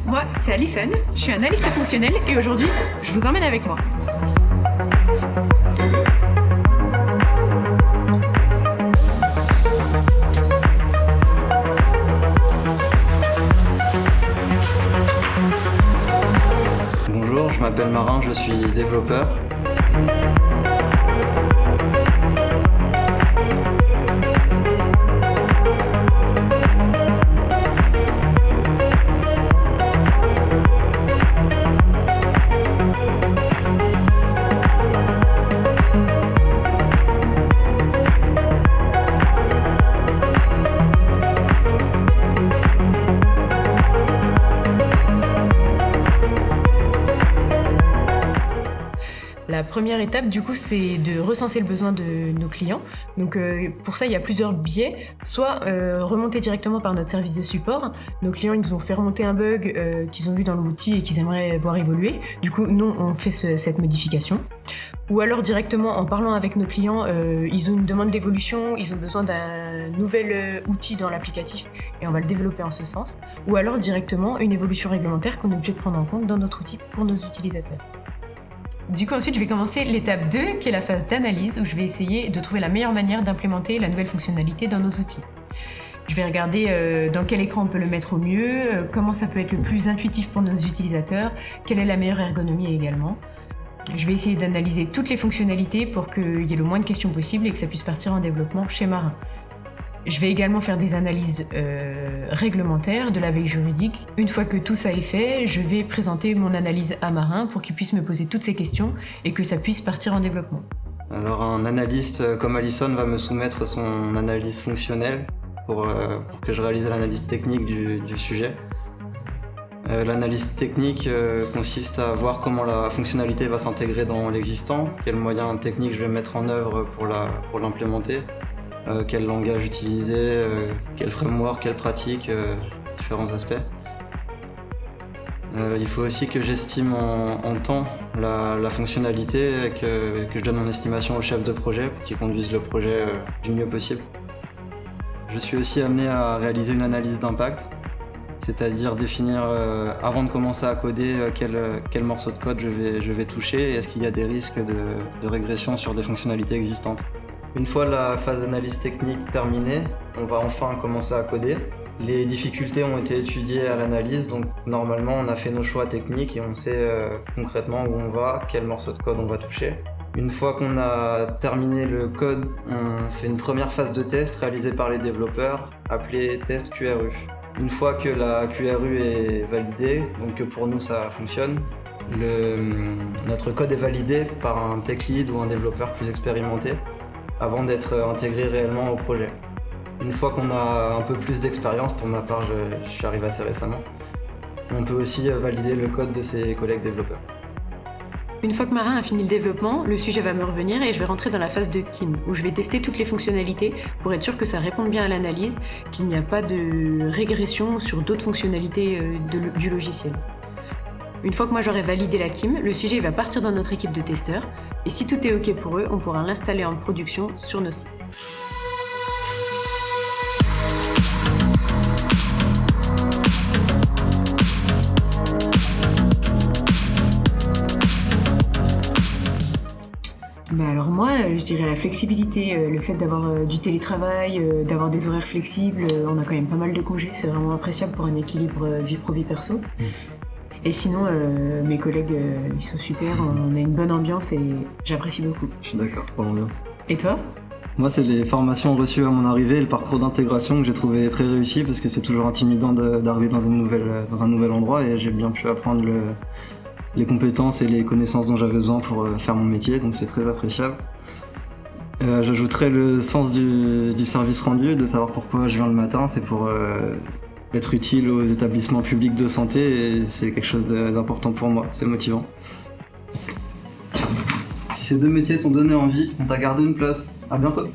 Moi, c'est Alison, je suis analyste fonctionnel et aujourd'hui, je vous emmène avec moi. Bonjour, je m'appelle Marin, je suis développeur. La première étape, du coup, c'est de recenser le besoin de nos clients. Donc, pour ça, il y a plusieurs biais. Soit remonter directement par notre service de support. Nos clients, ils nous ont fait remonter un bug qu'ils ont vu dans l'outil et qu'ils aimeraient voir évoluer. Du coup, nous, on fait cette modification. Ou alors directement, en parlant avec nos clients, ils ont une demande d'évolution, ils ont besoin d'un nouvel outil dans l'applicatif et on va le développer en ce sens. Ou alors directement, une évolution réglementaire qu'on est obligé de prendre en compte dans notre outil pour nos utilisateurs. Du coup, ensuite, je vais commencer l'étape 2, qui est la phase d'analyse, où je vais essayer de trouver la meilleure manière d'implémenter la nouvelle fonctionnalité dans nos outils. Je vais regarder dans quel écran on peut le mettre au mieux, comment ça peut être le plus intuitif pour nos utilisateurs, quelle est la meilleure ergonomie également. Je vais essayer d'analyser toutes les fonctionnalités pour qu'il y ait le moins de questions possible et que ça puisse partir en développement chez Marin. Je vais également faire des analyses réglementaires, de la veille juridique. Une fois que tout ça est fait, je vais présenter mon analyse à Marin pour qu'il puisse me poser toutes ces questions et que ça puisse partir en développement. Alors un analyste comme Alison va me soumettre son analyse fonctionnelle pour que je réalise l'analyse technique du sujet. L'analyse technique consiste à voir comment la fonctionnalité va s'intégrer dans l'existant, quels moyens techniques je vais mettre en œuvre pour l'implémenter. Quel langage utiliser, quel framework, quelle pratique, différents aspects. Il faut aussi que j'estime en temps la fonctionnalité et que je donne mon estimation au chef de projet pour qu'il conduise le projet du mieux possible. Je suis aussi amené à réaliser une analyse d'impact, c'est-à-dire définir avant de commencer à coder quel morceau de code je vais toucher et est-ce qu'il y a des risques de régression sur des fonctionnalités existantes. Une fois la phase d'analyse technique terminée, on va enfin commencer à coder. Les difficultés ont été étudiées à l'analyse, donc normalement on a fait nos choix techniques et on sait concrètement où on va, quel morceau de code on va toucher. Une fois qu'on a terminé le code, on fait une première phase de test réalisée par les développeurs, appelée test QRU. Une fois que la QRU est validée, donc que pour nous ça fonctionne, notre code est validé par un tech lead ou un développeur plus expérimenté avant d'être intégré réellement au projet. Une fois qu'on a un peu plus d'expérience, pour ma part je suis arrivé assez récemment, on peut aussi valider le code de ses collègues développeurs. Une fois que Marin a fini le développement, le sujet va me revenir et je vais rentrer dans la phase de KIM, où je vais tester toutes les fonctionnalités pour être sûr que ça réponde bien à l'analyse, qu'il n'y a pas de régression sur d'autres fonctionnalités du logiciel. Une fois que moi j'aurai validé la KIM, le sujet va partir dans notre équipe de testeurs et si tout est OK pour eux, on pourra l'installer en production sur nos sites. Alors moi, je dirais la flexibilité, le fait d'avoir du télétravail, d'avoir des horaires flexibles, on a quand même pas mal de congés, c'est vraiment appréciable pour un équilibre vie pro-vie perso. Et sinon, mes collègues, ils sont super, on a une bonne ambiance et j'apprécie beaucoup. Je suis d'accord pour l'ambiance. Et toi ? Moi, c'est les formations reçues à mon arrivée et le parcours d'intégration que j'ai trouvé très réussi parce que c'est toujours intimidant d'arriver dans un nouvel endroit et j'ai bien pu apprendre les compétences et les connaissances dont j'avais besoin pour faire mon métier, donc c'est très appréciable. J'ajouterais le sens du service rendu, de savoir pourquoi je viens le matin, c'est pour être utile aux établissements publics de santé et c'est quelque chose d'important pour moi, c'est motivant. Si ces deux métiers t'ont donné envie, on t'a gardé une place. À bientôt.